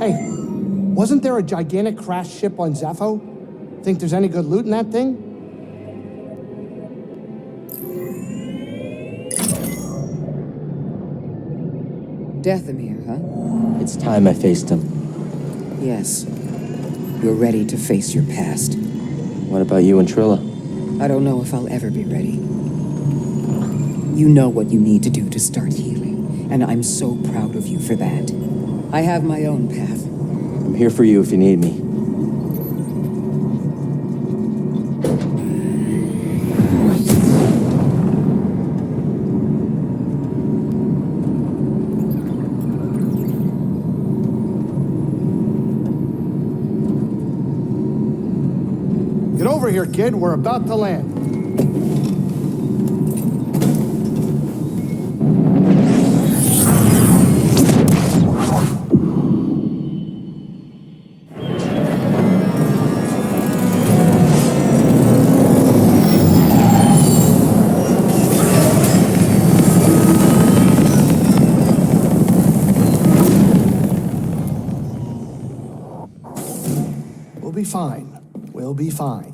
Hey, wasn't there a gigantic crashed ship on Zepho? Think there's any good loot in that thing? Dathomir, huh? It's time I faced him. Yes. You're ready to face your past. What about you and Trilla? I don't know if I'll ever be ready. You know what you need to do to start healing, and I'm so proud of you for that. I have my own path. I'm here for you if you need me. Get over here, kid. We're about to land. We'll be fine. We'll be fine.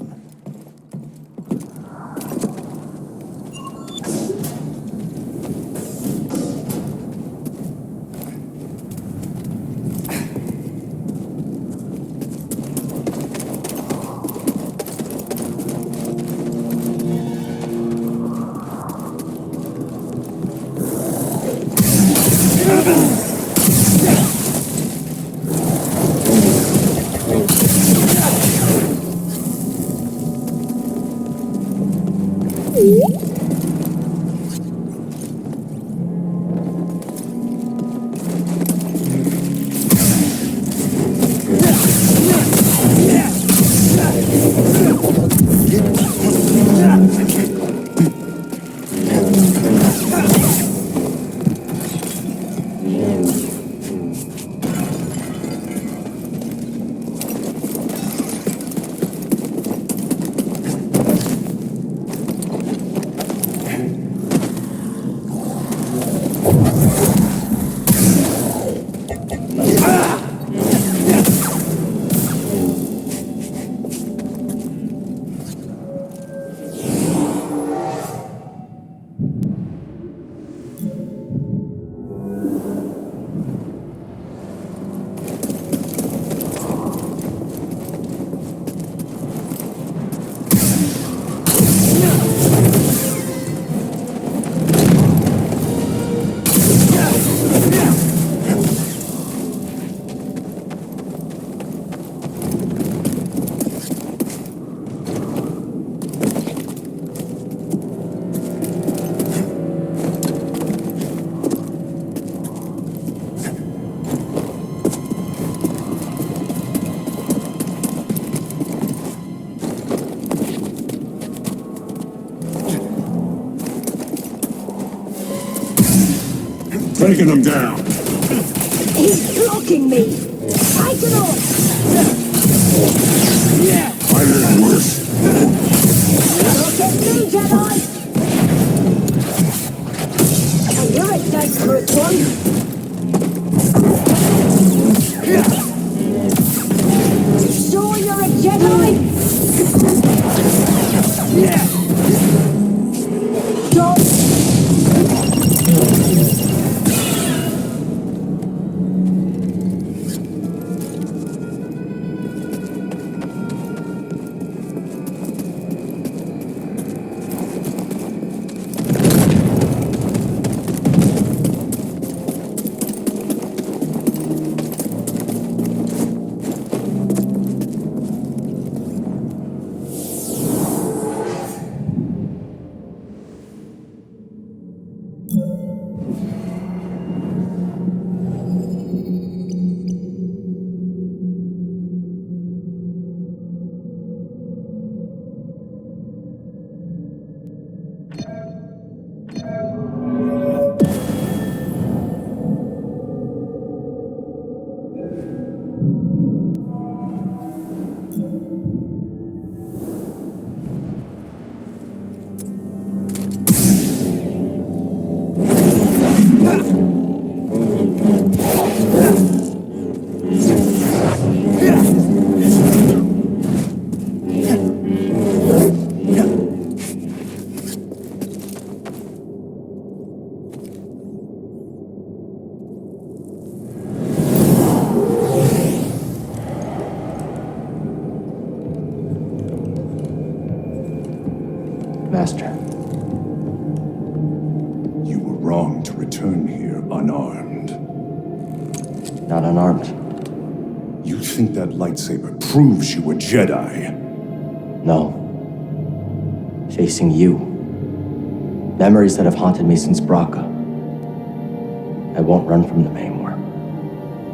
Taking them down. He's blocking me. I cannot. I did worse. Look at me, Jedi. And you're a dangerous one. Sure you're a Jedi? Don't. Not unarmed. You think that lightsaber proves you a Jedi? No. Facing you. Memories that have haunted me since Braca. I won't run from them anymore.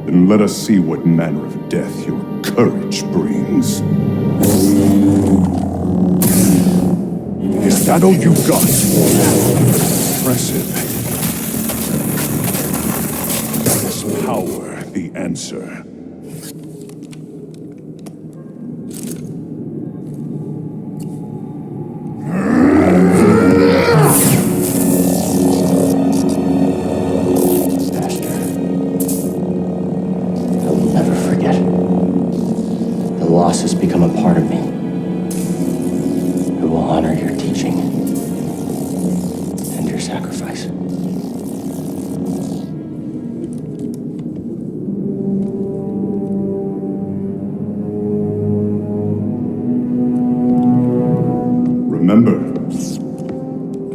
Then let us see what manner of death your courage brings. Is that all you got? Impressive. Is power the answer? Has become a part of me. I will honor your teaching and your sacrifice. Remember,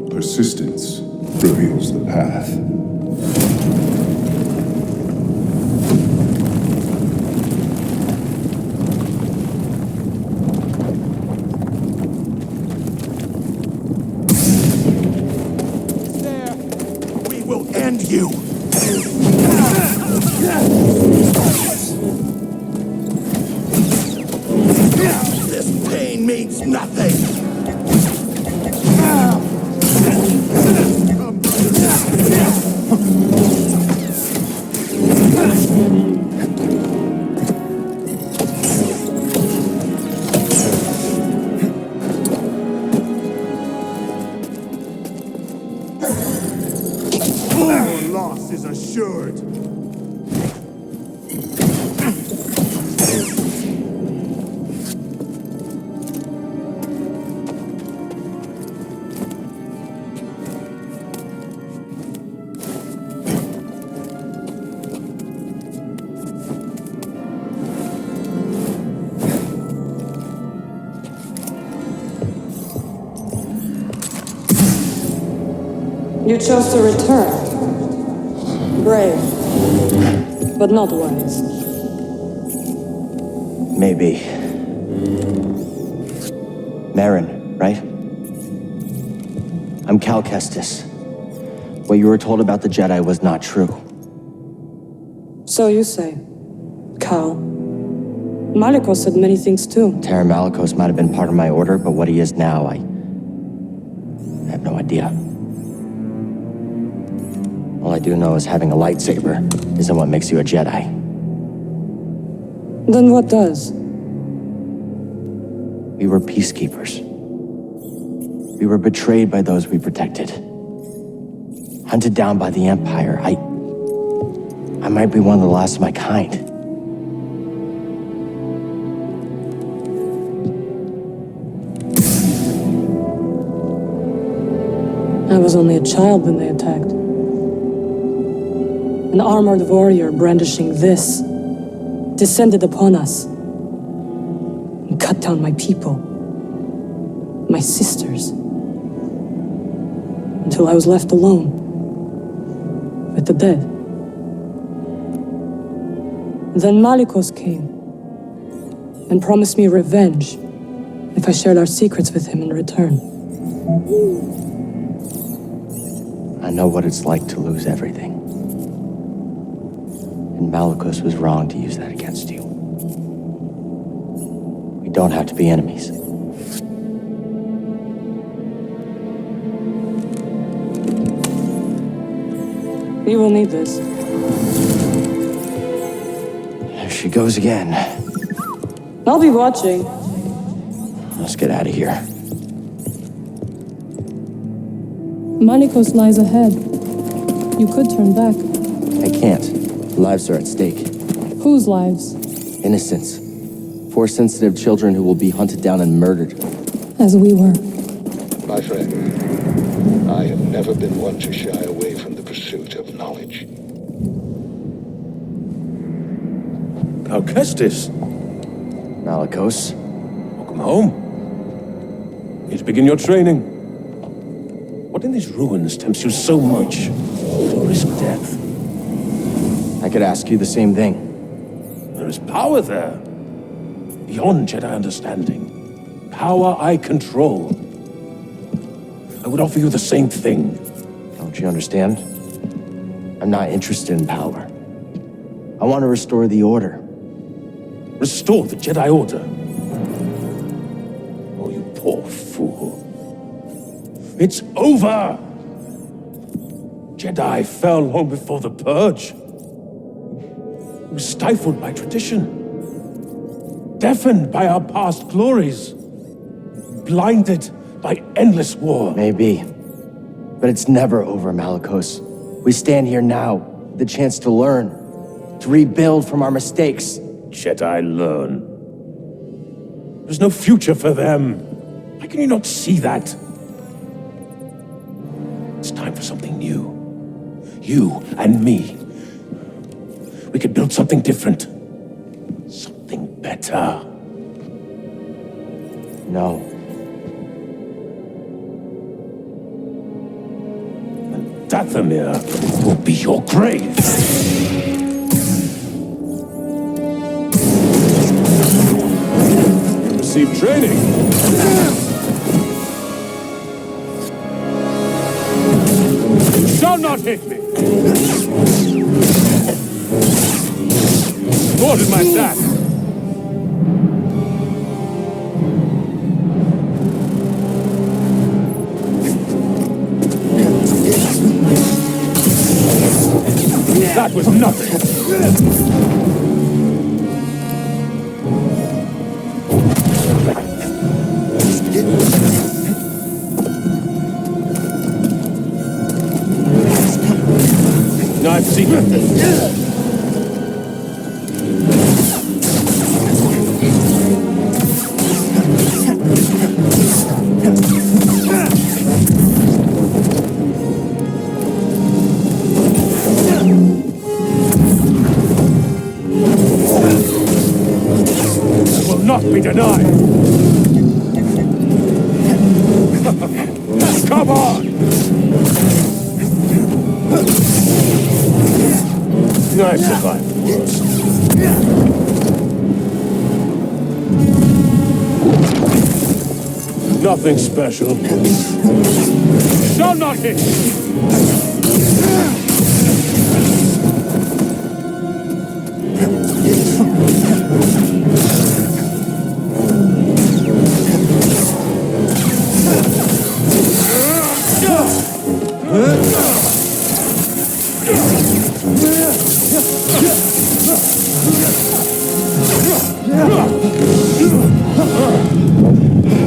persistence reveals the path. End you! This pain means nothing! Loss is assured. You chose to return. Brave, but not wise. Maybe. Marin, right? I'm Cal Kestis. What you were told about the Jedi was not true. So you say. Cal. Malicos said many things too. Terran Malicos might have been part of my order, but what he is now, I have no idea. All I do know is having a lightsaber isn't what makes you a Jedi. Then what does? We were peacekeepers. We were betrayed by those we protected. Hunted down by the Empire. I might be one of the last of my kind. I was only a child when they attacked. An armored warrior brandishing this descended upon us and cut down my people, my sisters, until I was left alone with the dead. Then Malicos came and promised me revenge if I shared our secrets with him in return. I know what it's like to lose everything. And Malicos was wrong to use that against you. We don't have to be enemies. You will need this. There she goes again. I'll be watching. Let's get out of here. Malicos lies ahead. You could turn back. I can't. Lives are at stake. Whose lives? Innocents. Force-sensitive children who will be hunted down and murdered. As we were. My friend, I have never been one to shy away from the pursuit of knowledge. Cal Kestis, Malicos. welcome home. Here to begin your training. What in these ruins tempts you so much to risk death? I could ask you the same thing. There is power there. Beyond Jedi understanding. Power I control. I would offer you the same thing. Don't you understand? I'm not interested in power. I want to restore the Order. Restore the Jedi Order. Oh, you poor fool. It's over! Jedi fell long before the Purge. It was stifled by tradition. Deafened by our past glories. Blinded by endless war. Maybe. But it's never over, Malicos. We stand here now, with the chance to learn, to rebuild from our mistakes. Jedi learn. There's no future for them. Why can you not see that? It's time for something new. You and me. We could build something different. Something better. No. And Dathomir will be your grave. Receive training. Shall not hit me! Thwarted my staff. That was nothing. Now I've seen it. Will not be denied. Come on! I've survived worse. Nothing special. Shall not hit!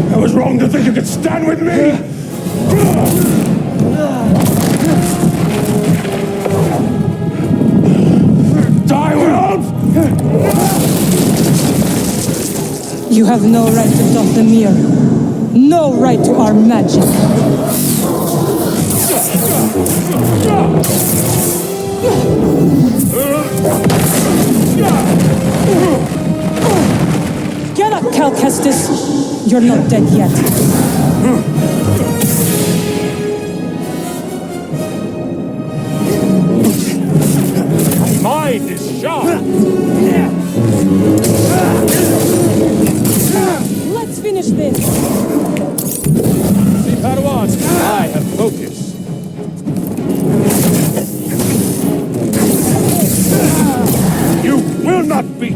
I was wrong to think you could stand with me! Die, Wolf! You have no right to Dathomir. No right to our magic. Get up, Cal Kestis. You're not dead yet. Mind is sharp! Let's finish this. See, Padawans, I have focus. You will not beat!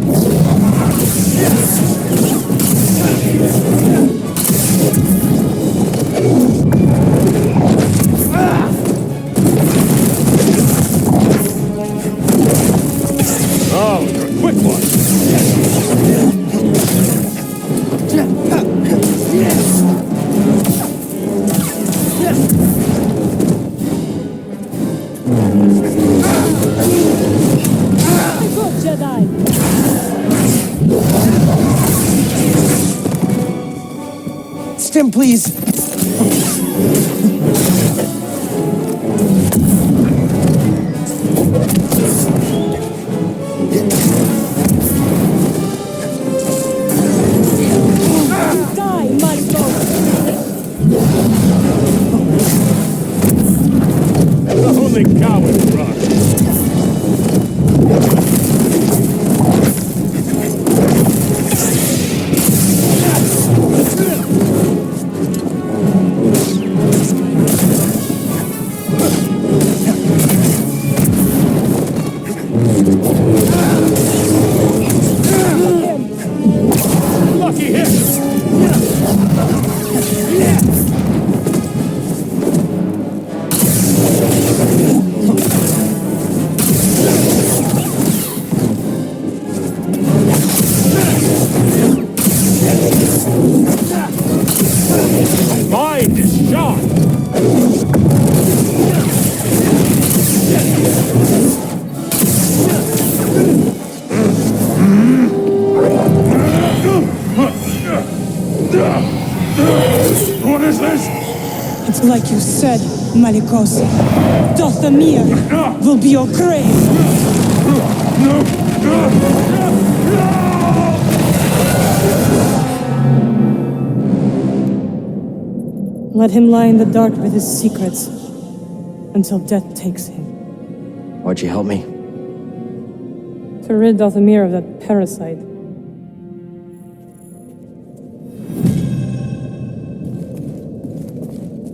Oh, you're a quick one! Good Jedi. Stim, please. Die, Malicos. Only cowards run. Like you said, Malicos, Dathomir will be your grave. Let him lie in the dark with his secrets until death takes him. Why'd you help me? To rid Dathomir of that parasite.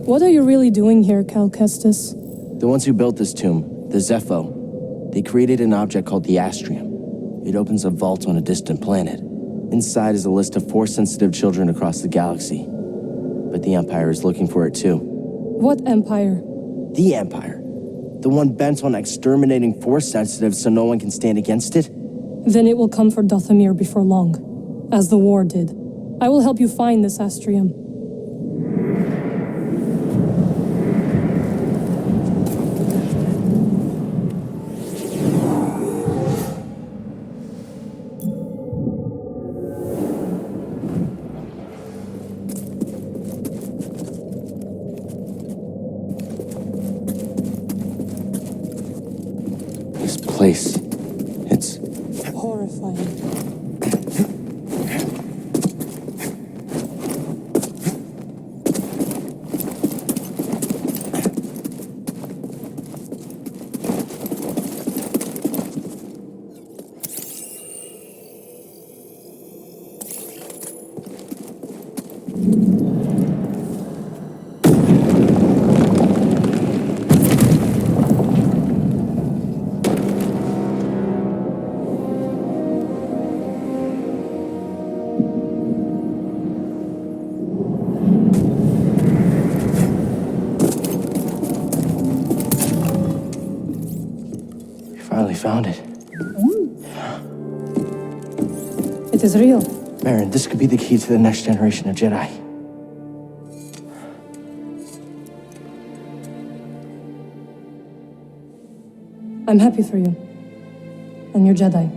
What are you really doing here, Cal Kestis? The ones who built this tomb, the Zepho, they created an object called the Astrium. It opens a vault on a distant planet. Inside is a list of Force-sensitive children across the galaxy. But the Empire is looking for it too. What Empire? The Empire. The one bent on exterminating Force-sensitives so no one can stand against it? Then it will come for Dathomir before long, as the war did. I will help you find this Astrium. This place, it's Horrifying. finally found it. It is real. Baron, this could be the key to the next generation of Jedi. I'm happy for you. And your Jedi.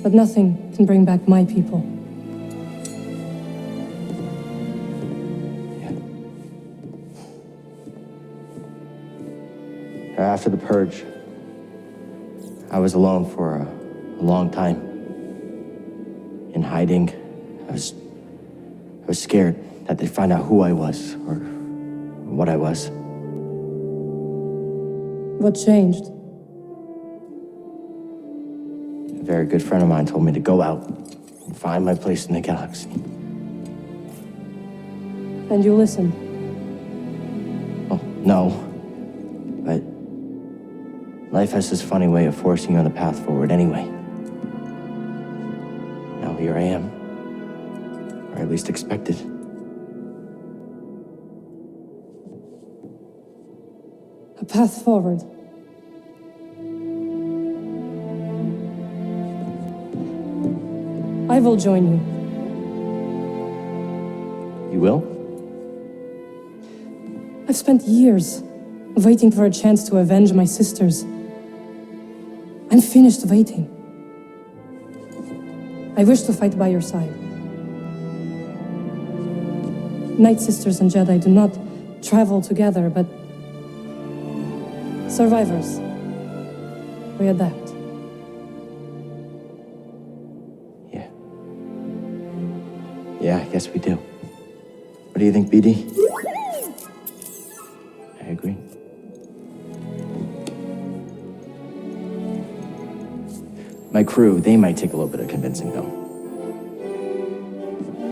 But nothing can bring back my people. After the Purge, I was alone for a long time. In hiding, I was scared that they'd find out who I was, or what I was. What changed? A very good friend of mine told me to go out and find my place in the galaxy. And you listened? Well, no. But life has this funny way of forcing you on the path forward anyway. Now here I am. Or at least expected. A path forward. I will join you. You will? I've spent years waiting for a chance to avenge my sisters. I'm finished waiting. I wish to fight by your side. Night Sisters and Jedi do not travel together, but survivors. We adapt. Yeah, I guess we do. What do you think, BD? I agree. My crew, they might take a little bit of convincing, though.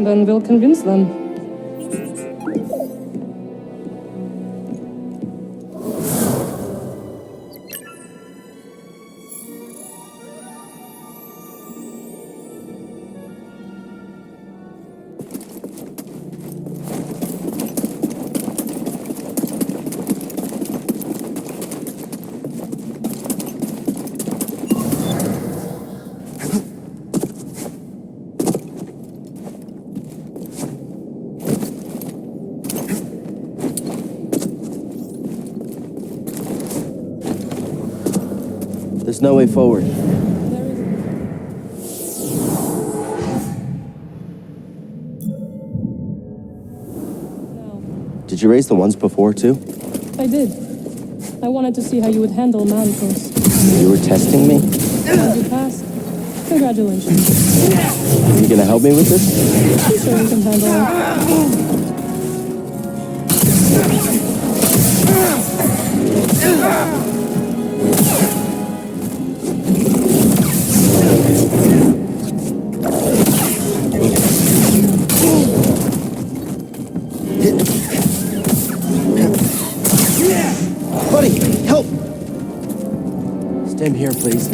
Then we'll convince them. There's no way forward. No. Did you raise the ones before, too? I did. I wanted to see how you would handle Malicos. You were testing me? And you passed. Congratulations. Are you gonna help me with this? I'm sure you can handle it. Buddy, help! Stand here, please.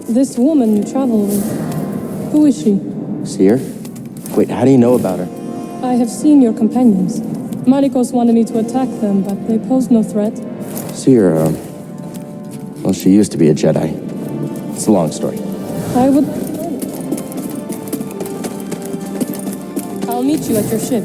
This woman you travel with, who is she? See her? Wait, how do you know about her? I have seen your companions. Malicos wanted me to attack them, but they posed no threat. See her, well, she used to be a Jedi. It's a long story. I would... I'll meet you at your ship.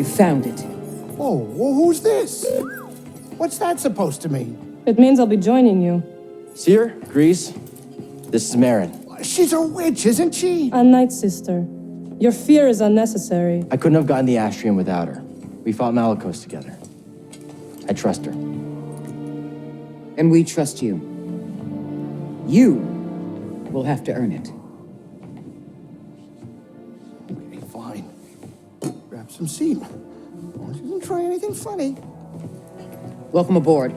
found it. Oh, well, who's this? What's that supposed to mean? It means I'll be joining you. Seer, Grease, this is Marin. She's a witch, isn't she? A night sister. Your fear is unnecessary. I couldn't have gotten the Astrium without her. We fought Malicos together. I trust her. And we trust you. You will have to earn it. Okay, fine. Grab some seat. She doesn't try anything funny. Welcome aboard.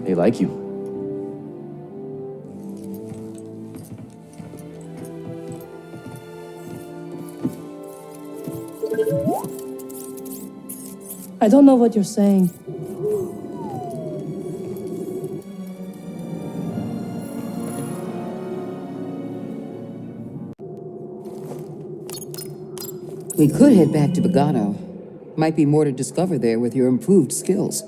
They like you. I don't know what you're saying. We could head back to Bogano. Might be more to discover there with your improved skills.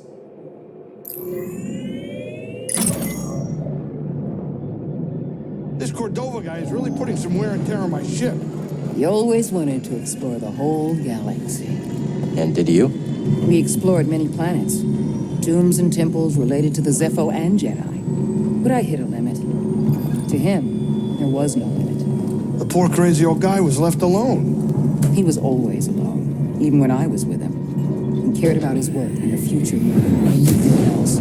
This Cordova guy is really putting some wear and tear on my ship. You always wanted to explore the whole galaxy. And did you? We explored many planets. Tombs and temples related to the Zepho and Jedi. But I hit a limit. To him, there was no limit. The poor crazy old guy was left alone. He was always alone, even when I was with him. He cared about his work and the future more than anything else.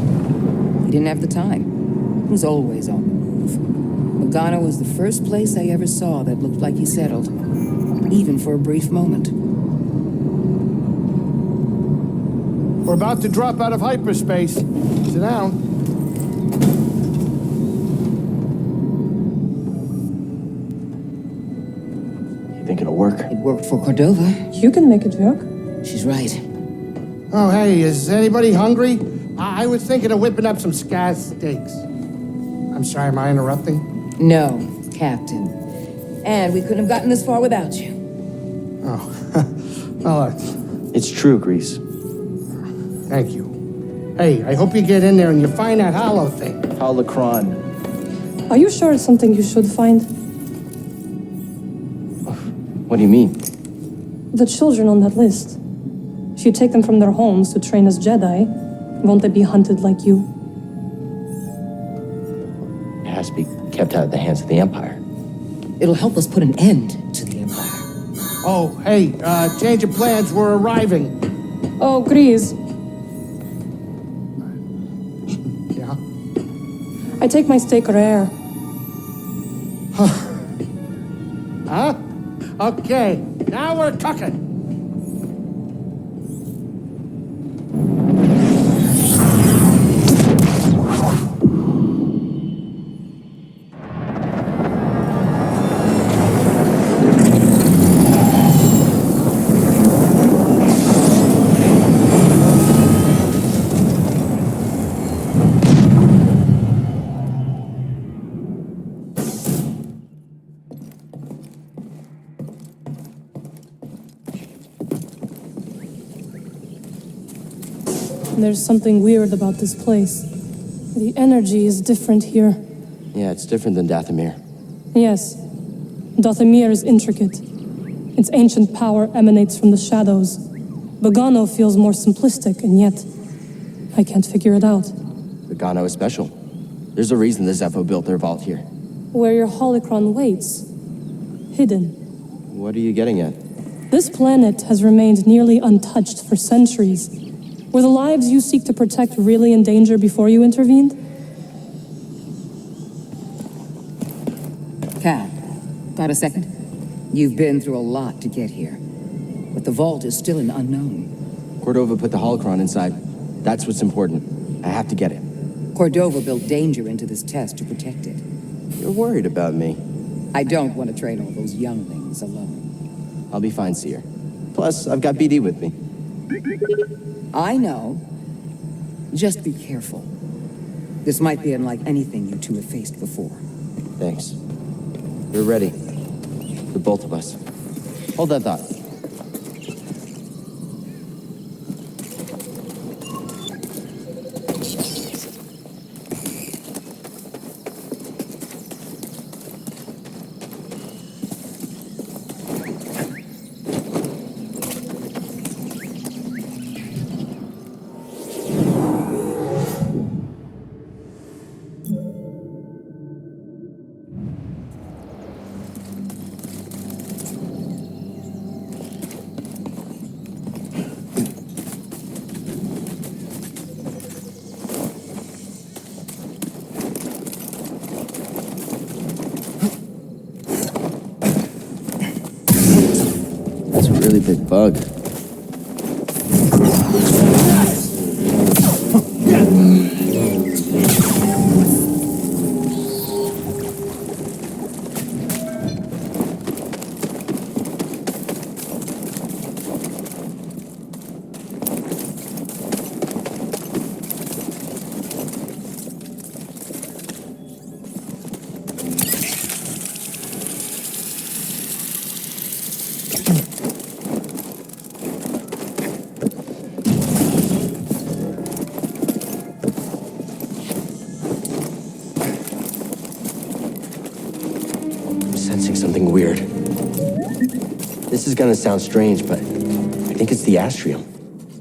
He didn't have the time. He was always on the move. Bogano was the first place I ever saw that looked like he settled, even for a brief moment. We're about to drop out of hyperspace. Sit down. You think it'll work? It worked for Cordova. You can make it work. She's right. Oh, hey, is anybody hungry? I was thinking of whipping up some scaz steaks. I'm sorry, am I interrupting? No, Captain. And we couldn't have gotten this far without you. Oh, well, It's true, Grease. thank you. Hey, I hope you get in there and you find that hollow thing. Holocron. Are you sure it's something you should find? What do you mean? The children on that list. If you take them from their homes to train as Jedi, won't they be hunted like you? It has to be kept out of the hands of the Empire. It'll help us put an end to the Empire. Oh, hey, change of plans, we're arriving. Oh, Grease. Yeah? I take my steak rare. Huh? Okay, now we're talking. There's something weird about this place. The energy is different here. Yeah, it's different than Dathomir. Yes, Dathomir is intricate. Its ancient power emanates from the shadows. Bogano feels more simplistic, and yet I can't figure it out. Bogano is special. There's a reason the Zepho built their vault here. Where your holocron waits, hidden. What are you getting at? This planet has remained nearly untouched for centuries. Were the lives you seek to protect really in danger before you intervened? Cap, got a second? You've been through a lot to get here. But the vault is still an unknown. Cordova put the holocron inside. That's what's important. I have to get it. Cordova built danger into this test to protect it. You're worried about me. I don't want to train all those younglings alone. I'll be fine, Seer. Plus, I've got BD with me. I know. Just be careful. This might be unlike anything you two have faced before. Thanks. We're ready. The both of us. Hold that thought. really big bug. Sensing something weird. This is gonna sound strange, but I think it's the astrium.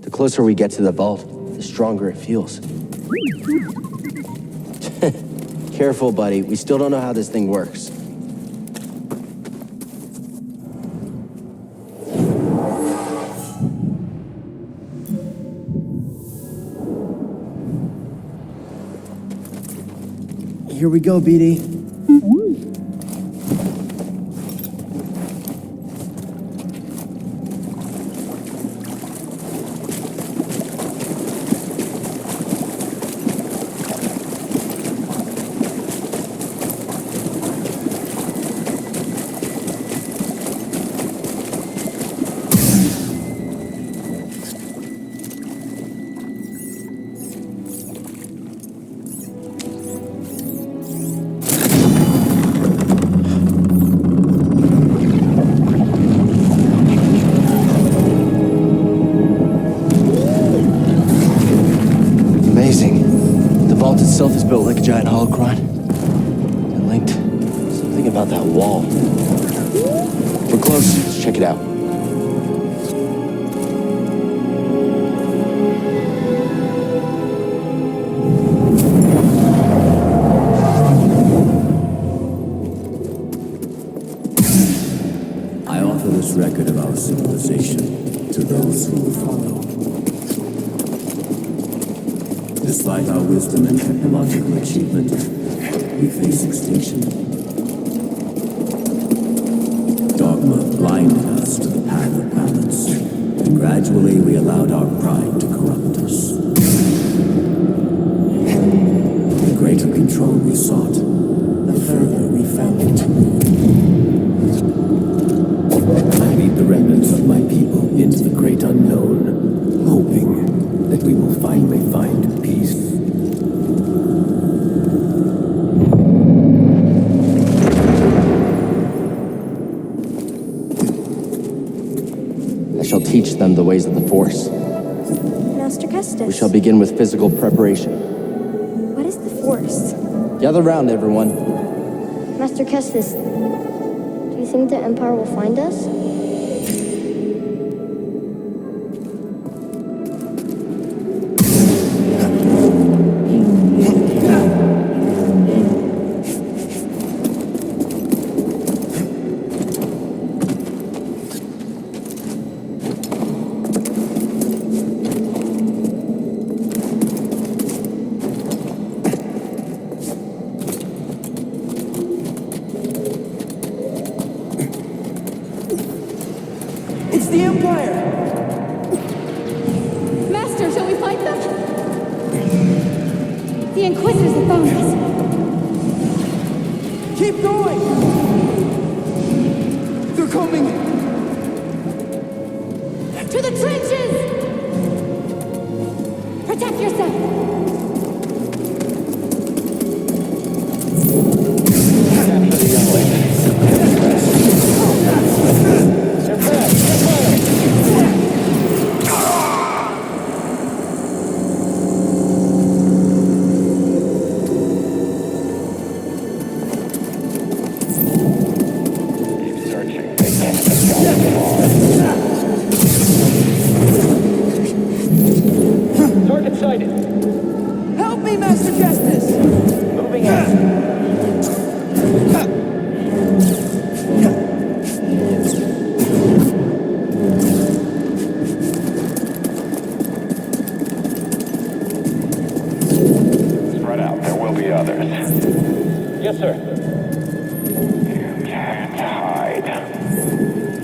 The closer we get to the vault, the stronger it feels. Careful, buddy. We still don't know how this thing works. Here we go, BD. Itself is built like a giant holocron. And linked. Something about that wall. We're close. Let's check it out. I offer this record of our civilization to those who will follow. Despite our wisdom and technological achievement, we face extinction. Dogma blinded us to the path of balance, and gradually we allowed our pride to corrupt us. The greater control we sought, the further we found it. I lead the remnants of my people into the great unknown, hoping that we will finally find peace. I shall teach them the ways of the Force. Master Kestis. We shall begin with physical preparation. What is the Force? Gather round, everyone. Master Kestis, do you think the Empire will find us? It's the Empire! Master, shall we fight them? The Inquisitors have found us. Keep going! They're coming! To the trenches! Protect yourself! Target sighted. Help me, Master Justice! Moving out. Spread out. There will be others. Yes, sir. You can't hide.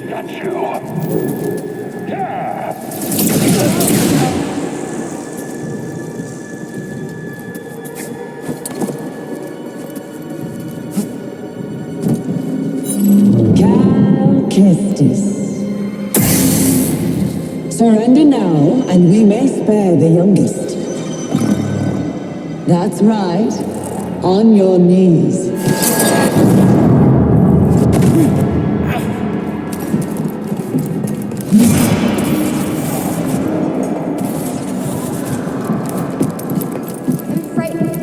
Not you. justice. Surrender now, and we may spare the youngest. That's right. On your knees. I'm frightened.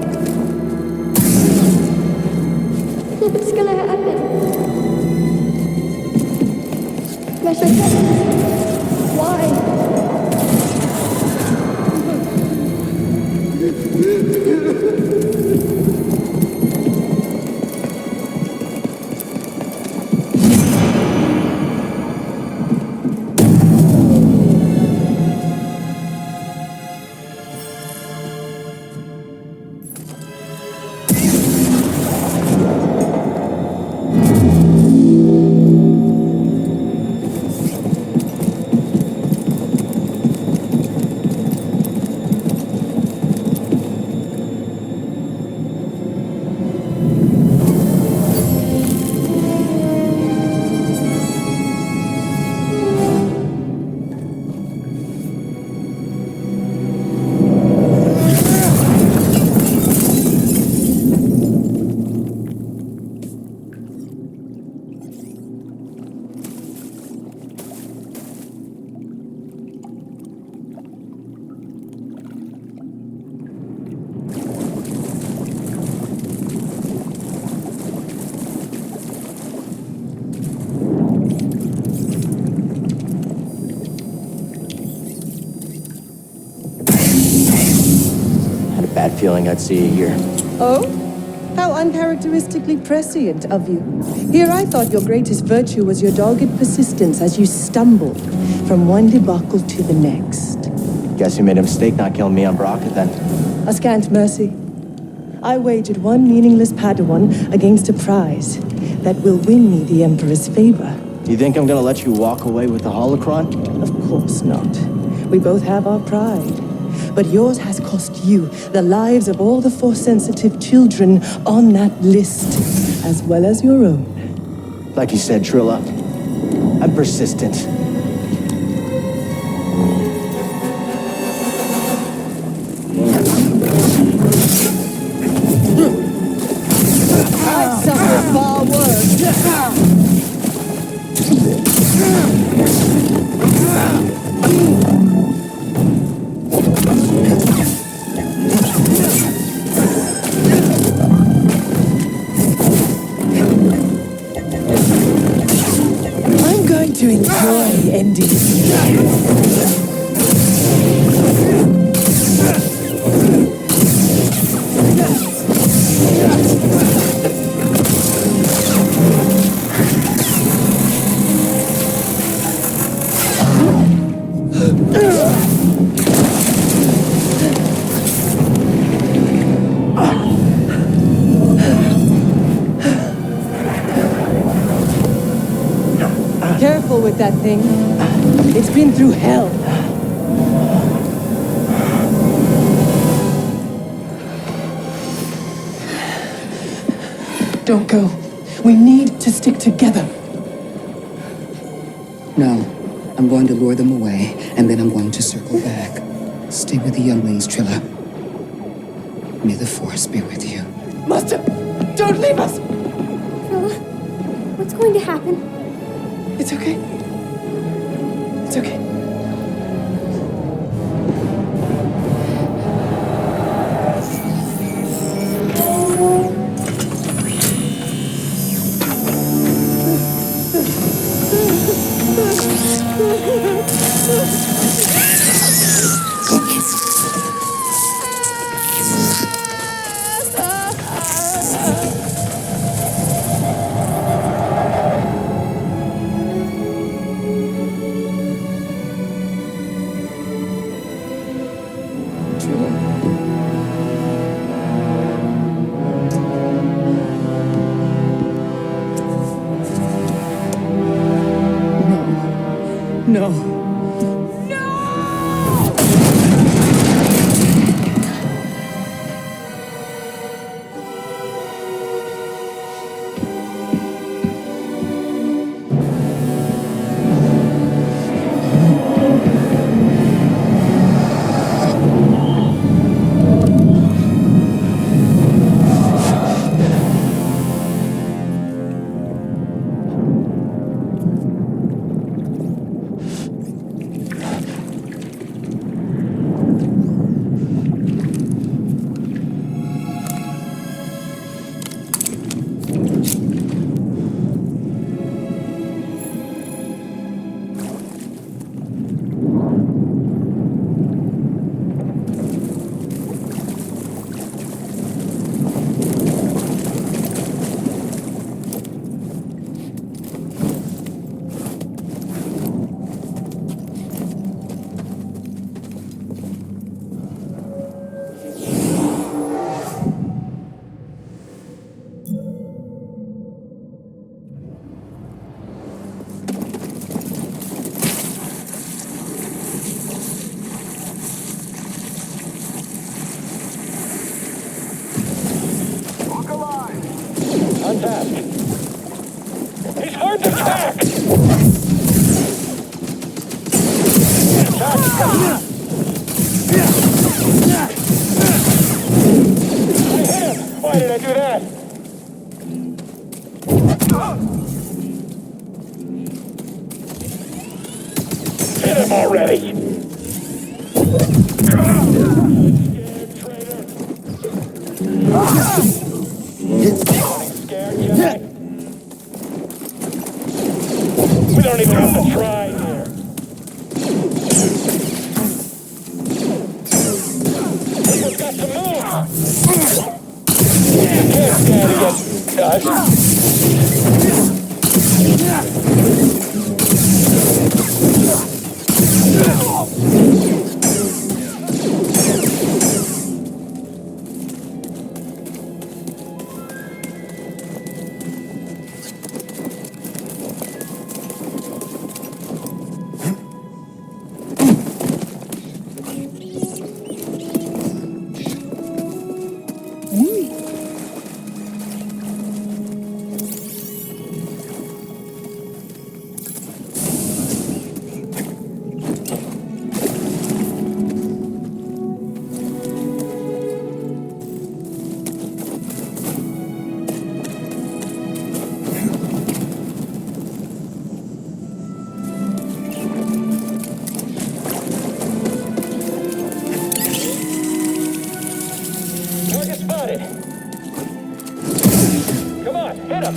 What's gonna happen? Master Kestis, why? Bad feeling I'd see you here. Oh? How uncharacteristically prescient of you. Here I thought your greatest virtue was your dogged persistence as you stumbled from one debacle to the next. Guess you made a mistake not killing me on Baraka then. A scant mercy. I wagered one meaningless Padawan against a prize that will win me the Emperor's favor. You think I'm gonna let you walk away with the holocron? Of course not. We both have our pride. But yours has cost you the lives of all the Force-sensitive children on that list, as well as your own. Like you said, Trilla, I'm persistent. I'd suffer far worse. I'm going to enjoy ending this. Careful with that thing. It's been through hell. Don't go. We need to stick together. No. I'm going to lure them away, and then I'm going to circle back. Stay with the younglings, Trilla. May the Force be with you. Master, don't leave us! Trilla, what's going to happen? It's okay. It's okay. task. He's hard to track! I hit him! Why did I do that? Hit him already! We don't even have to try here. Someone's got to move. You can't stand against us. Target spotted. Come on, hit him.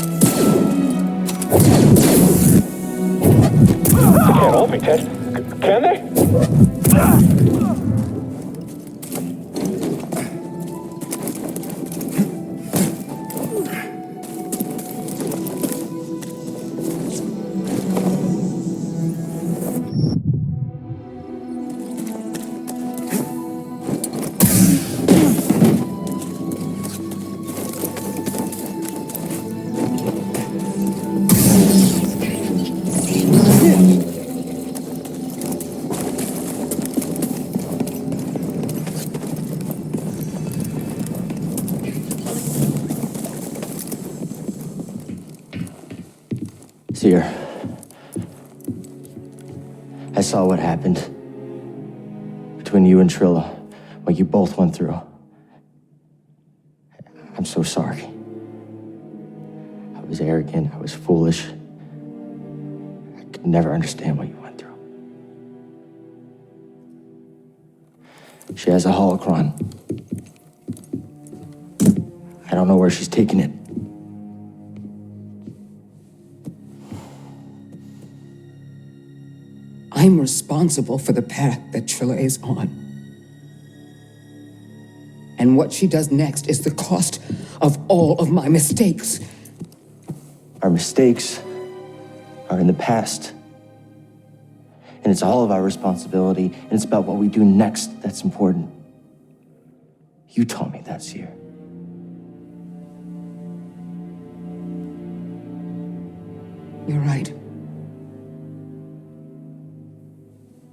They can't all be dead. Can they? Seer, I saw what happened between you and Trilla, what you both went through. I'm so sorry. I was arrogant, I was foolish. I could never understand what you went through. She has a holocron. I don't know where she's taking it. I'm responsible for the path that Trilla is on. And what she does next is the cost of all of my mistakes. Our mistakes are in the past. And it's all of our responsibility, and it's about what we do next that's important. You taught me that, Seer. You're right.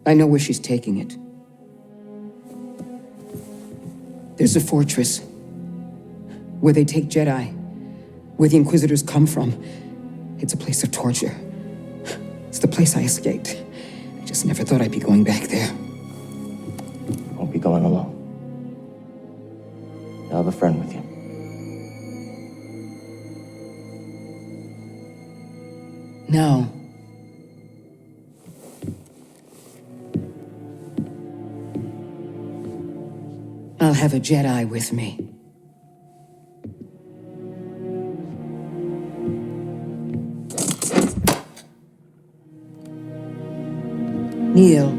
I know where she's taking it. There's a fortress where they take Jedi, where the Inquisitors come from. It's a place of torture. It's the place I escaped. I just never thought I'd be going back there. You won't be going alone. You'll have a friend with you. No. I'll have a Jedi with me. Kneel.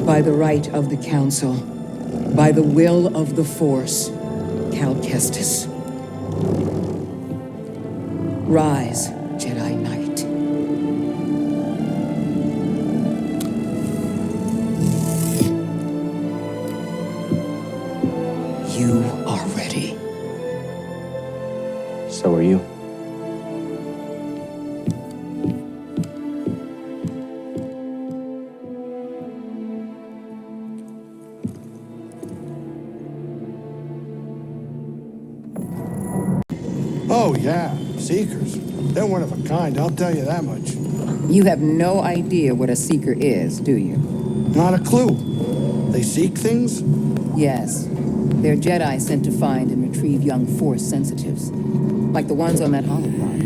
By the right of the Council, by the will of the Force, Cal Kestis. Rise, Jedi Knight. You are ready. yeah. Seekers. They're one of a kind, I'll tell you that much. You have no idea what a seeker is, do you? Not a clue. They seek things? Yes. They're Jedi sent to find and retrieve young Force sensitives. Like the ones on that holocron.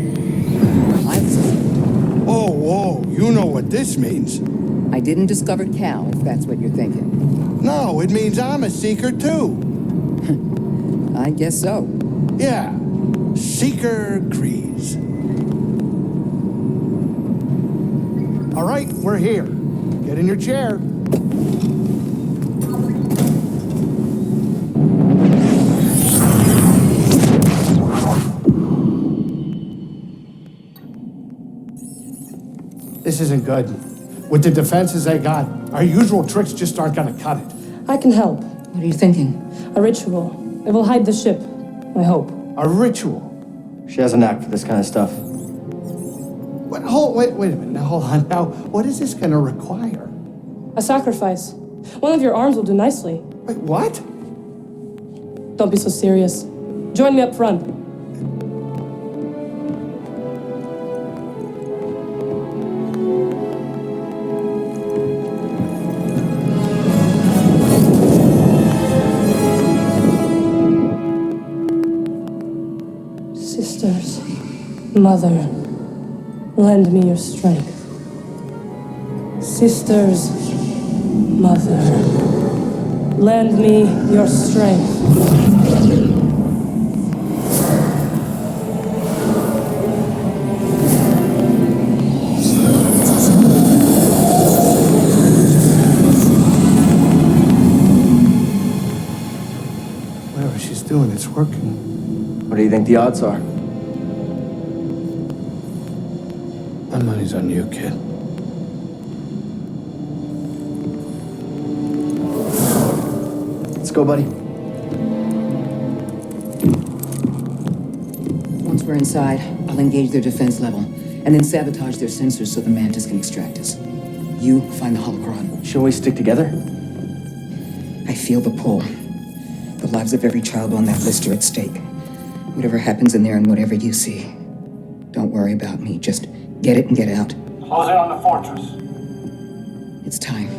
I was a seeker. Oh, whoa, you know what this means. I didn't discover Cal, if that's what you're thinking. No, it means I'm a seeker too. I guess so. Yeah. Seeker Grease. All right, we're here. Get in your chair. This isn't good. With the defenses they got, our usual tricks just aren't gonna cut it. I can help. What are you thinking? A ritual. It will hide the ship. I hope. A ritual? She has a knack for this kind of stuff. Wait a minute. Now, hold on. Now, what is this gonna require? A sacrifice. One of your arms will do nicely. Wait, what? Don't be so serious. Join me up front. Sisters, Mother, lend me your strength. Sisters, Mother, lend me your strength. Whatever she's doing, it's working. What do you think the odds are? My money's on you, kid. Let's go, buddy. Once we're inside, I'll engage their defense level, and then sabotage their sensors so the Mantis can extract us. You find the holocron. Shall we stick together? I feel the pull. The lives of every child on that list are at stake. Whatever happens in there and whatever you see, don't worry about me. Just get it and get out. Close in on the fortress. It's time.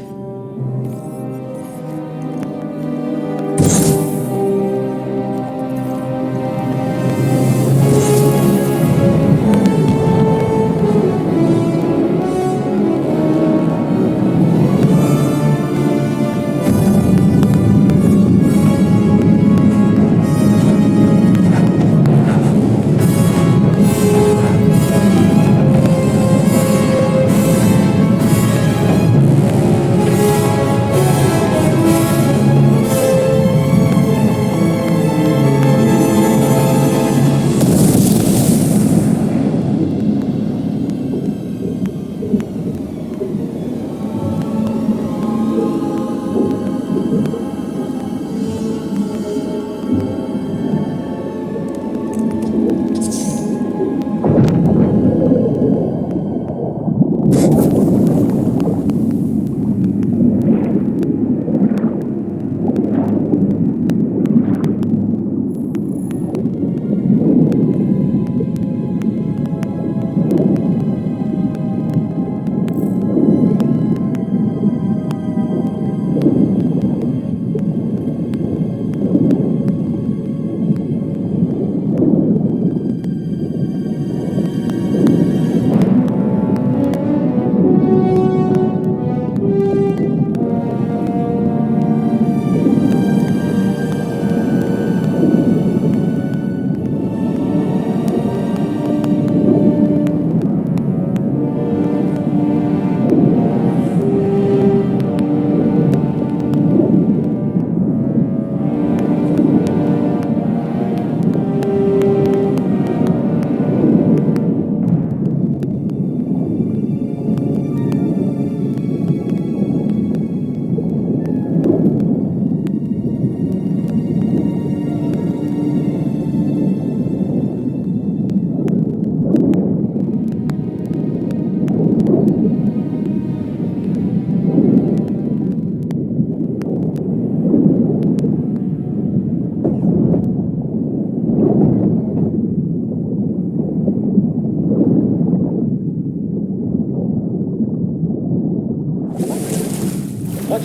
What?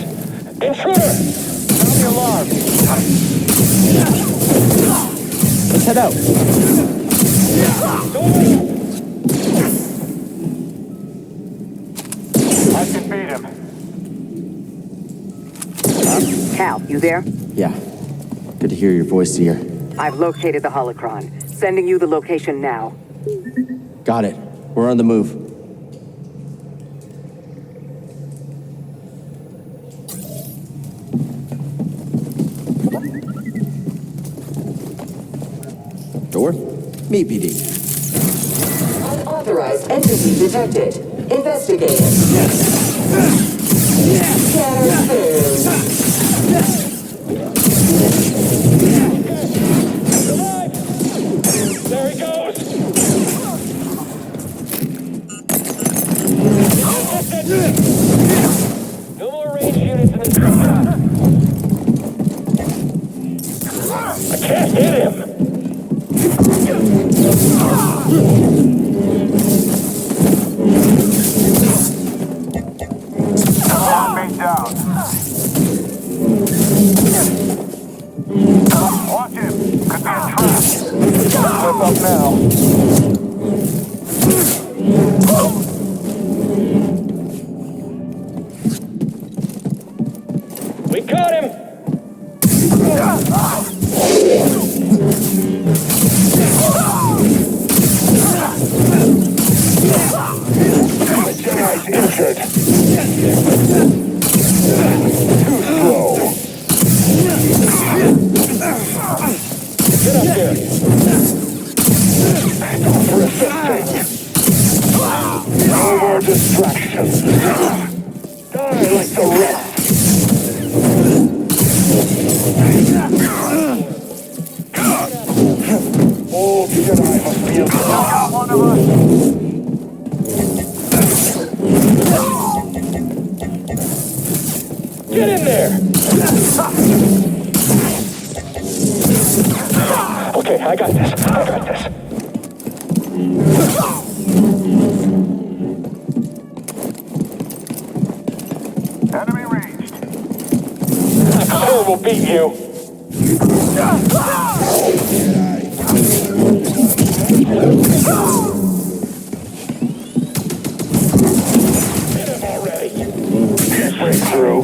Intruder! Sound the alarm! Let's head out. I can beat him. Cal, you there? Yeah. Good to hear your voice here. I've located the holocron. Sending you the location now. Got it. We're on the move. Door? Meet BD. Unauthorized entity detected. Investigate. There he goes! No more range units in this Trilla. I can't hit him! Mate down. Watch him. Could be a trap. Flip up now. We caught him! The Jedi's injured. Too slow. Get up there. For assisting. No more distractions. Die like the rest. All Jedi must be got one of us. Get in there! Okay, I got this. Enemy ranged. I sure will beat you. Hit him already. Break through.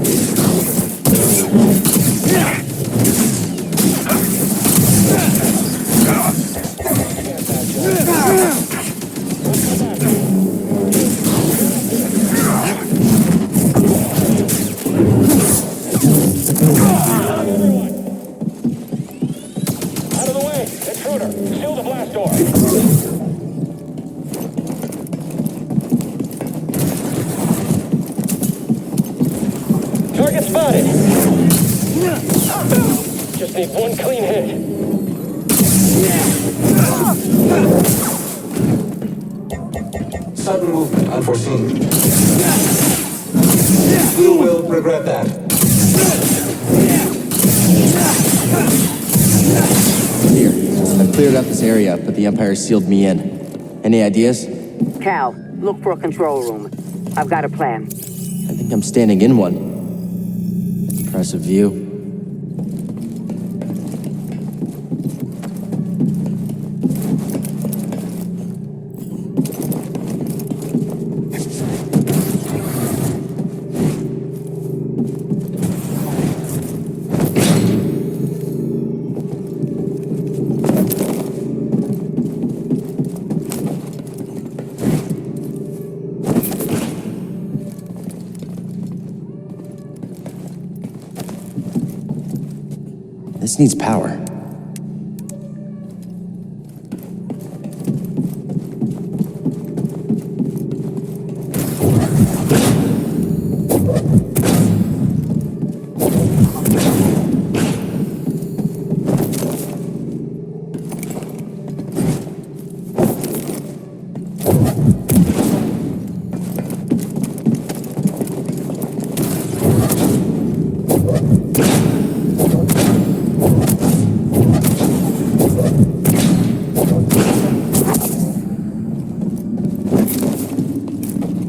Out of the way! Intruder! Seal the blast door! Target spotted! Just need one clean hit. Sudden movement unforeseen. You will regret that. Here. I've cleared up this area, but the Empire sealed me in. Any ideas? Cal, look for a control room. I've got a plan. I think I'm standing in one. Impressive view. This needs power.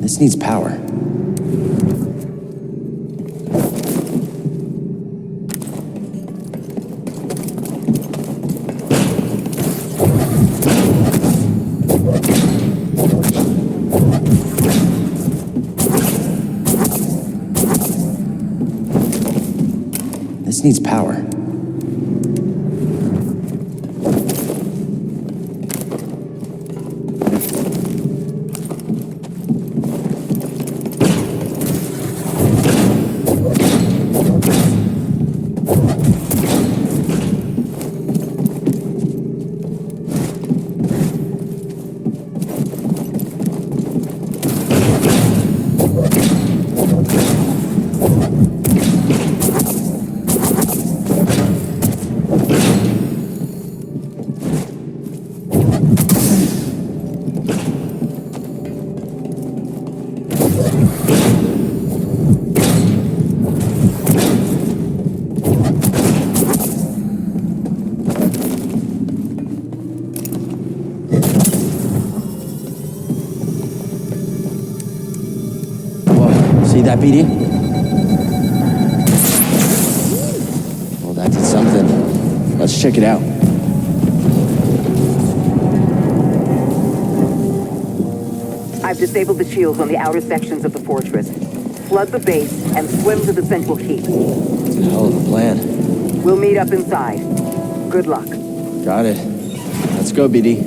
This needs power. This needs power. See that, BD? Well, that did something. Let's check it out. I've disabled the shields on the outer sections of the fortress. Flood the base and swim to the central keep. It's a hell of a plan. We'll meet up inside. Good luck. Got it. Let's go, BD.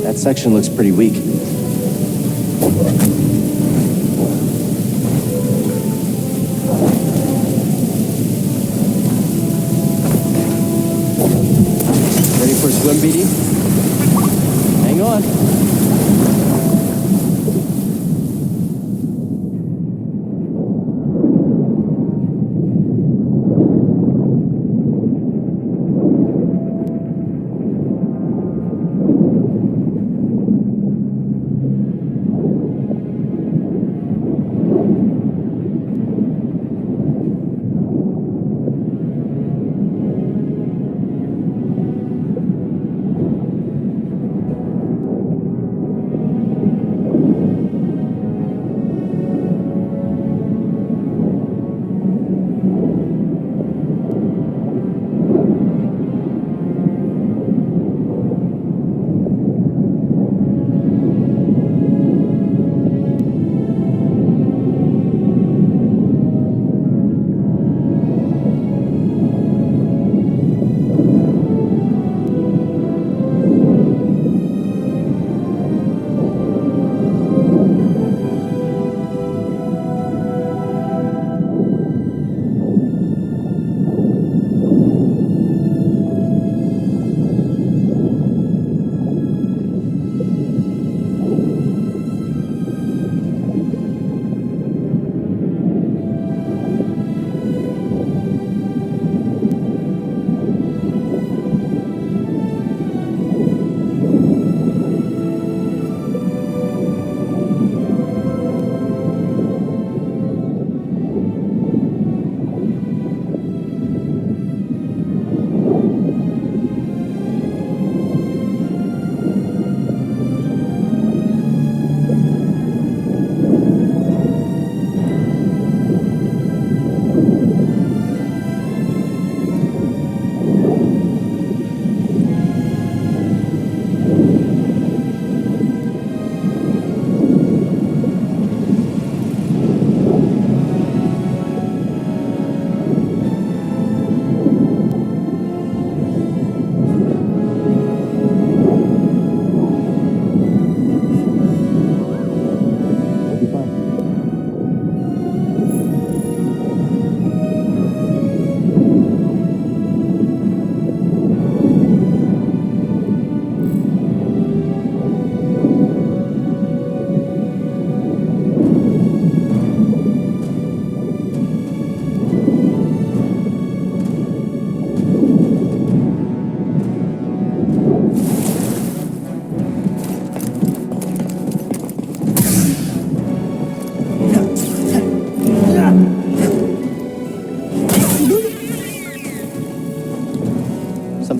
That section looks pretty weak. Ready for a swim, BD? Hang on.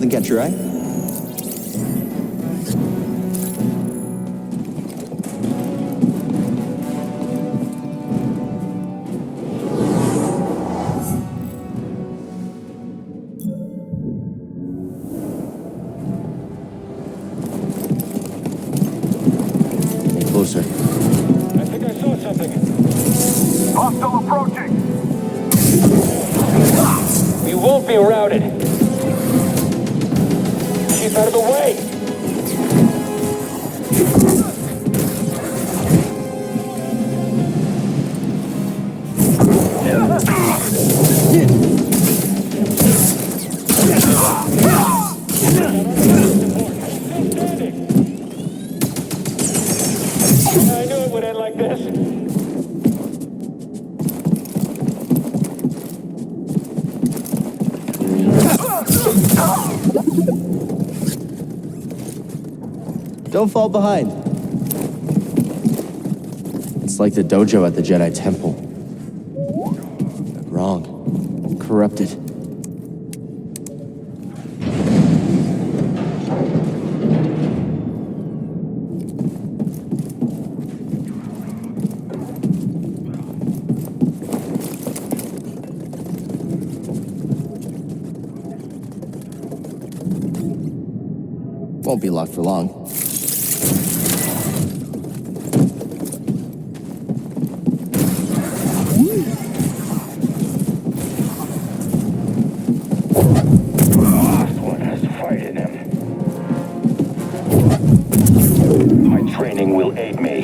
Catch your eye? Get closer. I think I saw something. Hostile approaching. You won't be routed. Keep out of the way. I knew it would end like this. Don't fall behind. It's like the dojo at the Jedi Temple. Wrong. Corrupted. Won't be locked for long. Training will aid me.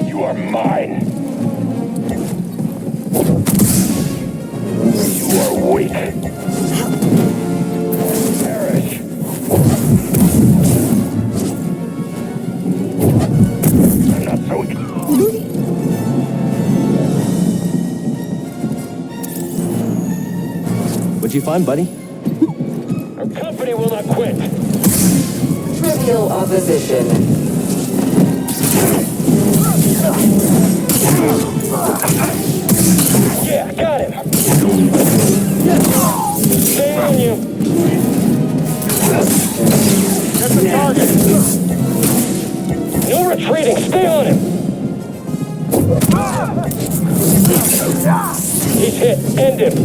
You are mine. You are weak. Perish. Not so easy. What'd you find, buddy? Company will not quit. Trivial opposition. Yeah, got him. Stay on you. Get the target. No retreating. Stay on him. He's hit. End him.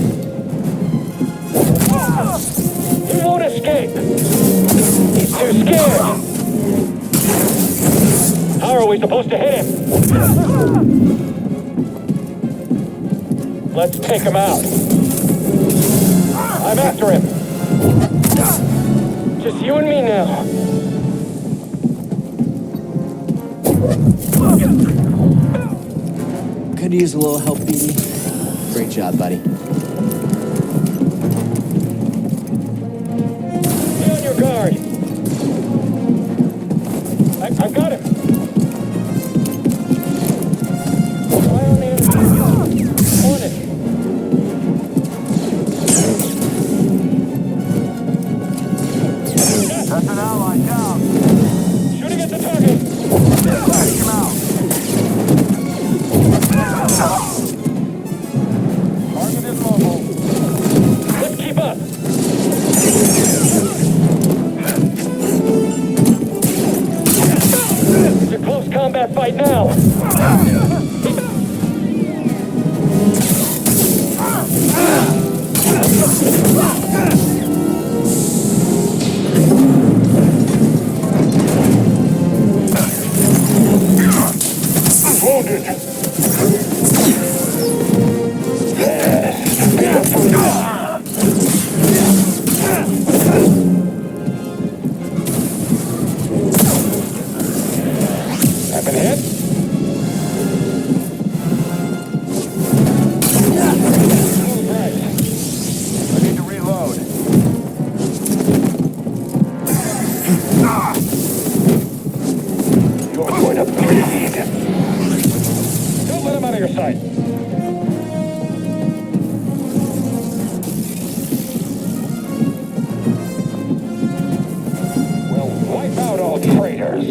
He won't escape! He's too scared! How are we supposed to hit him? Let's take him out. I'm after him. Just you and me now. Could use a little help, BB. Great job, buddy. Guard. I've got him. Why on the on it? That's an ally down. Shooting at the target. Take him out. Target is mobile. Let's keep up. It's a close combat fight now. Wounded. I've been hit. Right. I need to reload. You're going to bleed. Don't let him out of your sight. We'll wipe out all traitors.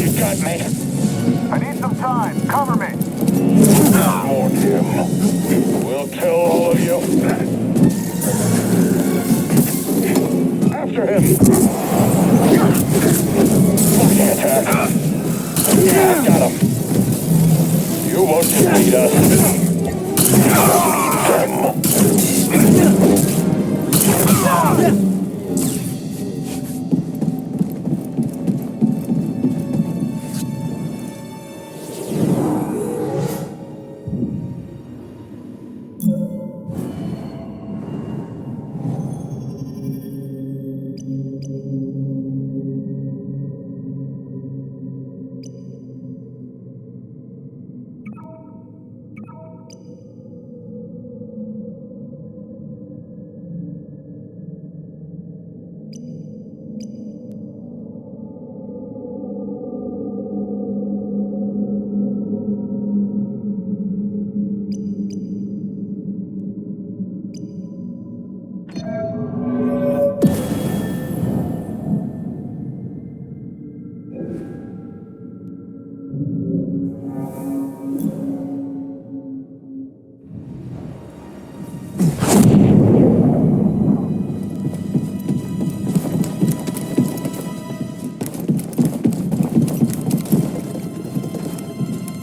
You got me. I need some time. Cover me. More Tim. We'll kill all of you. After him. Flanking attack. Yeah, got him. You won't defeat us. Them.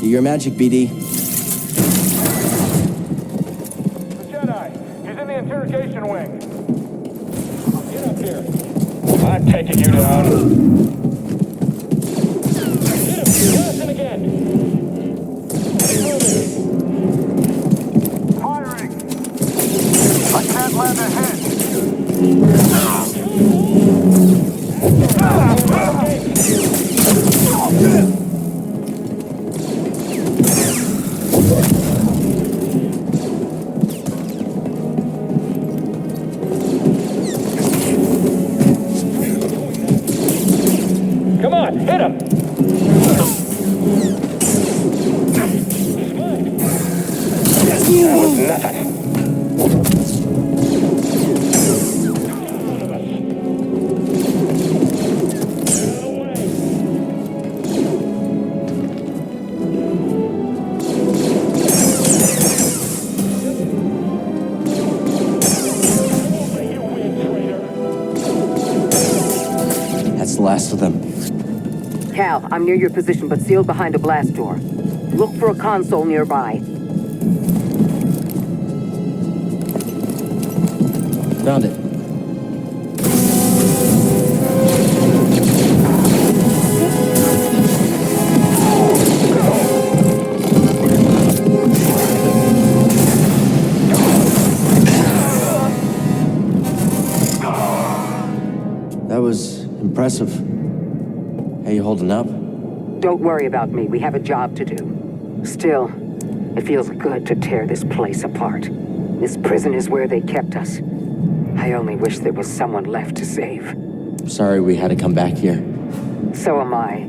Do your magic, BD. The Jedi! He's in the interrogation wing! Get up here! I'm taking you down! Get him! Blast him again! Firing! I can't land a hit! Come on, hit him! That was nothing. That's the last of them. Cal, I'm near your position, but sealed behind a blast door. Look for a console nearby. Found it. That was impressive. How you holding up? Don't worry about me. We have a job to do. Still, it feels good to tear this place apart. This prison is where they kept us. I only wish there was someone left to save. Sorry we had to come back here. So am I.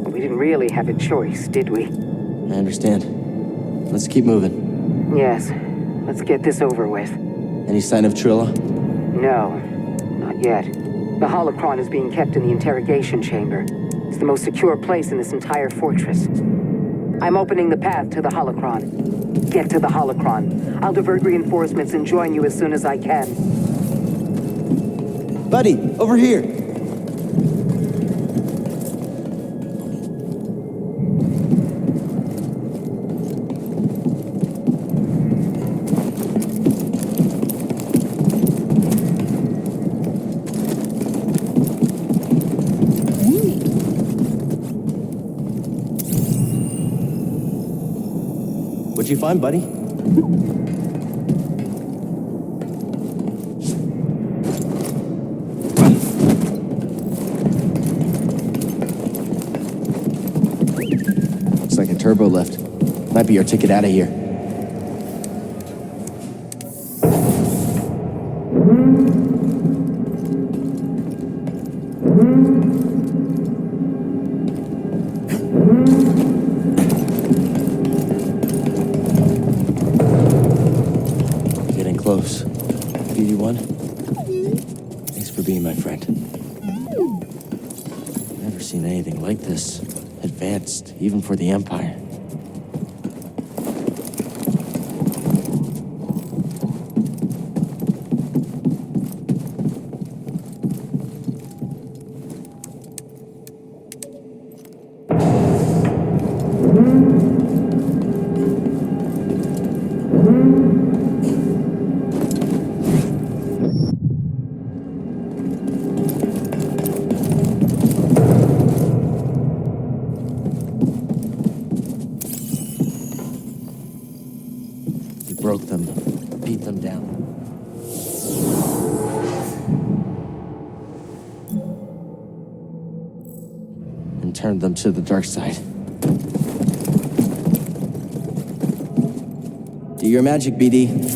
We didn't really have a choice, did we? I understand. Let's keep moving. Yes. Let's get this over with. Any sign of Trilla? No. Not yet. The holocron is being kept in the interrogation chamber. It's the most secure place in this entire fortress. I'm opening the path to the holocron. Get to the holocron. I'll divert reinforcements and join you as soon as I can. Buddy, over here! What'd you find, buddy? Looks like a turbo lift. Might be our ticket out of here. Getting close. BD1? Thanks for being my friend. Never seen anything like this. Advanced, even for the Empire. Broke them, beat them down. And turned them to the dark side. Do your magic, BD.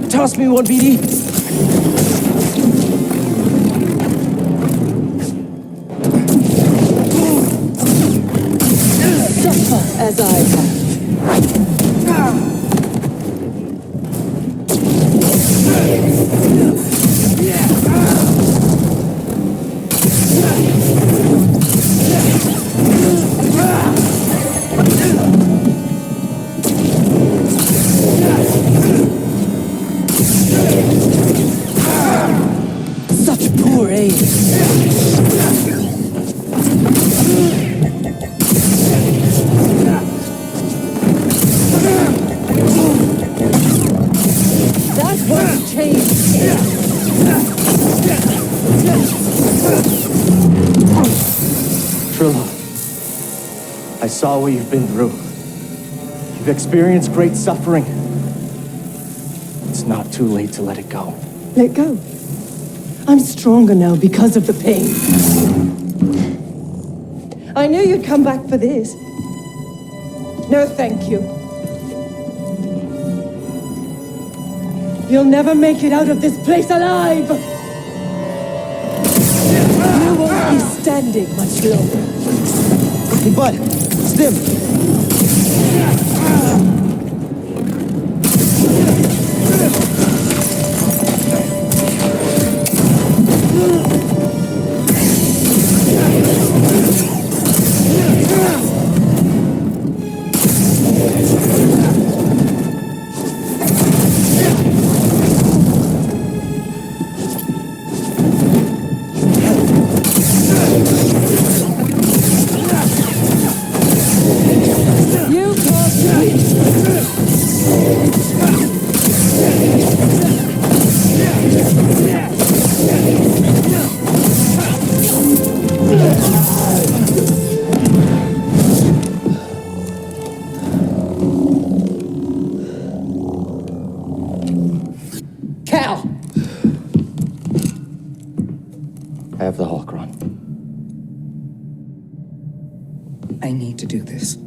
Toss me one, BD. saw what you've been through. You've experienced great suffering. It's not too late to let it go. Let go. I'm stronger now because of the pain. I knew you'd come back for this. No, thank you. You'll never make it out of this place alive! You won't be standing much longer. Hey, bud, Stim. I have the holocron. I need to do this.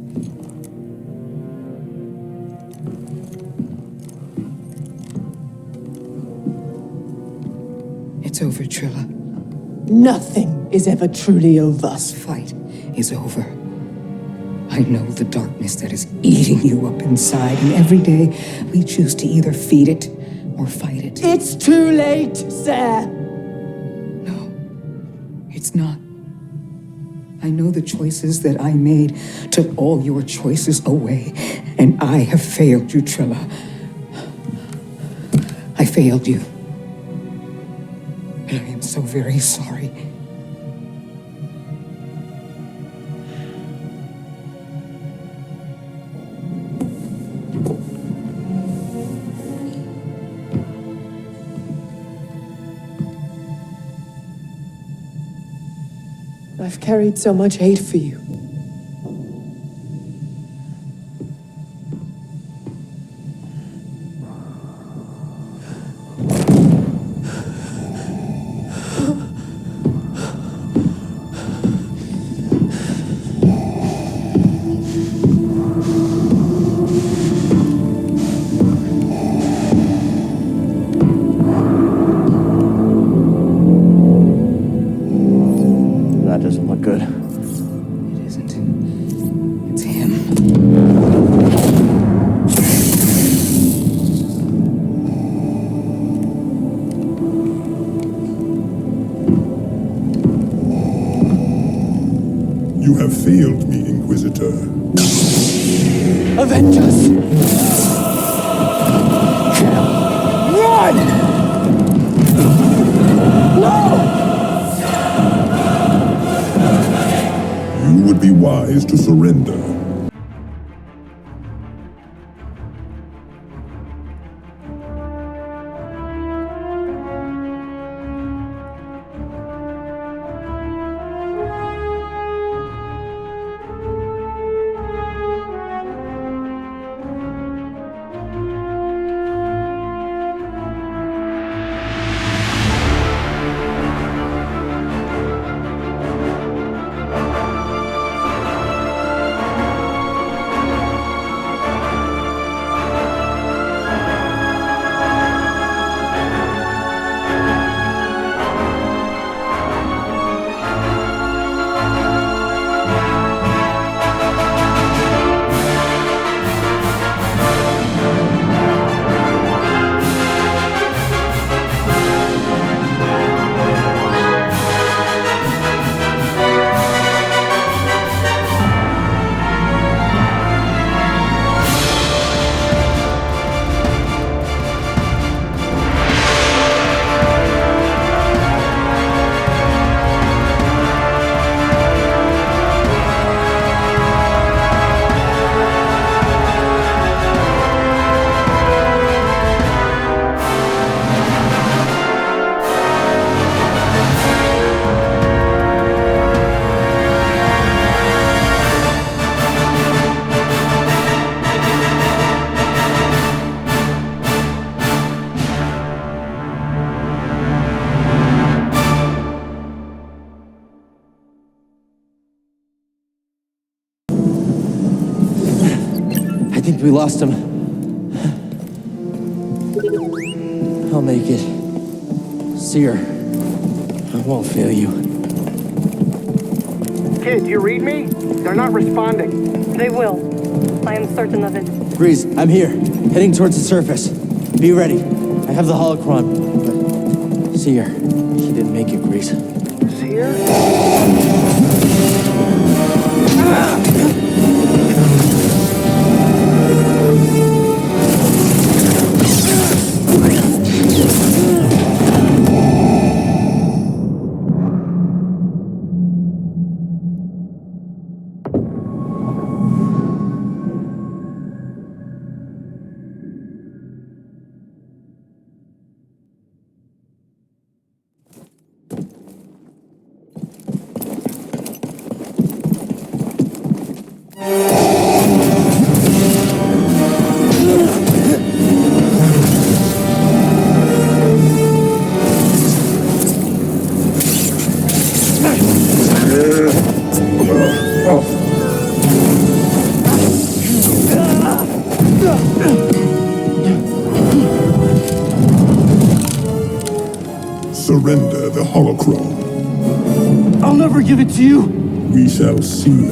It's over, Trilla. Nothing is ever truly over. This fight is over. I know the darkness that is eating you up inside, and every day we choose to either feed it or fight it. It's too late, sir. No, it's not. I know the choices that I made took all your choices away, and I have failed you, Trilla. I failed you. And I am so very sorry. I've carried so much hate for you. That doesn't look good. It isn't. It's him. You have failed me, Inquisitor. Avengers! Run! No! You would be wise to surrender. think we lost him. I'll make it. Seer, I won't fail you. Kid, you read me? They're not responding. They will. I am certain of it. Breeze, I'm here, heading towards the surface. Be ready. I have the holocron, but Seer, he didn't make it, Breeze. Seer? Surrender the holocron. I'll never give it to you! We shall see.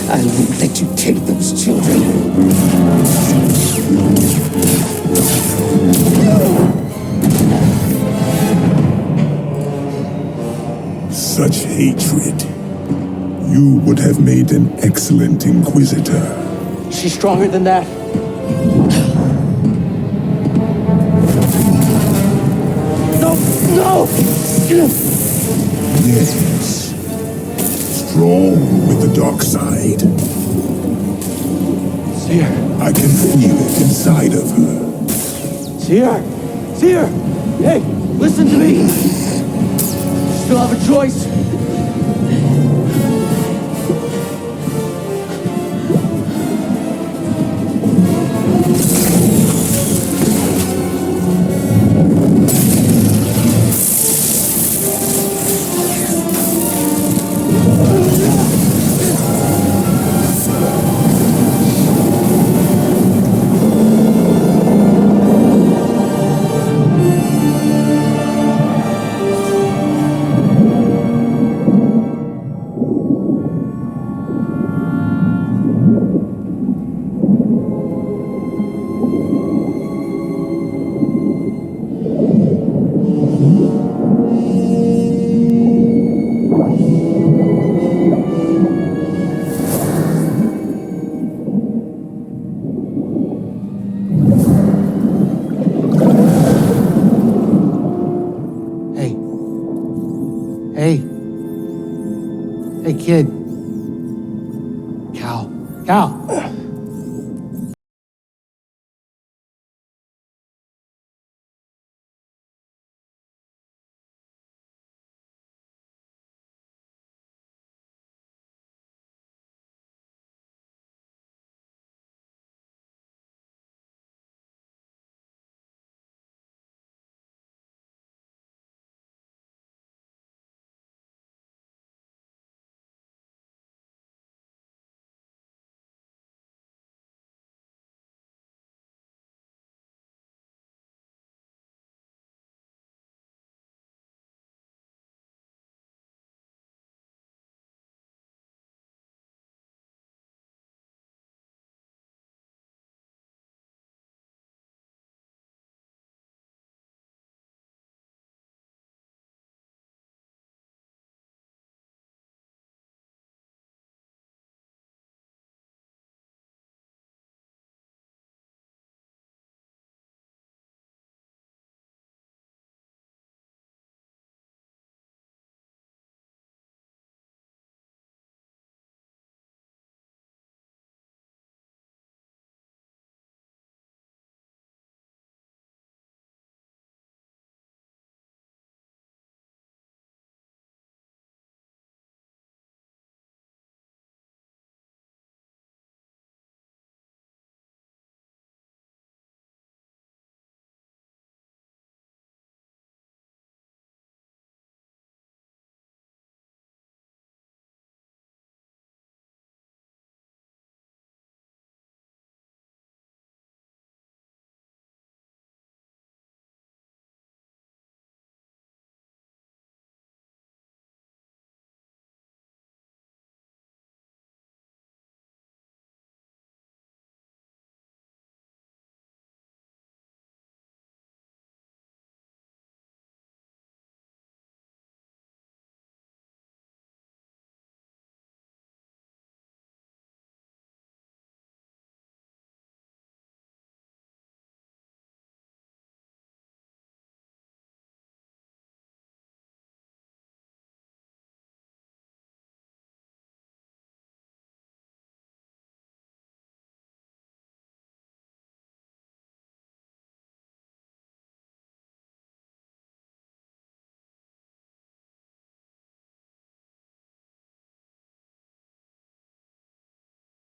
I won't let you take those children. Such hatred. You would have made an excellent Inquisitor. She's stronger than that. No! No! Yes. Strong with the dark side. Seer. I can feel it inside of her. Seer! Seer! Hey, listen to me! Still have a choice. Hey, kid. Cal.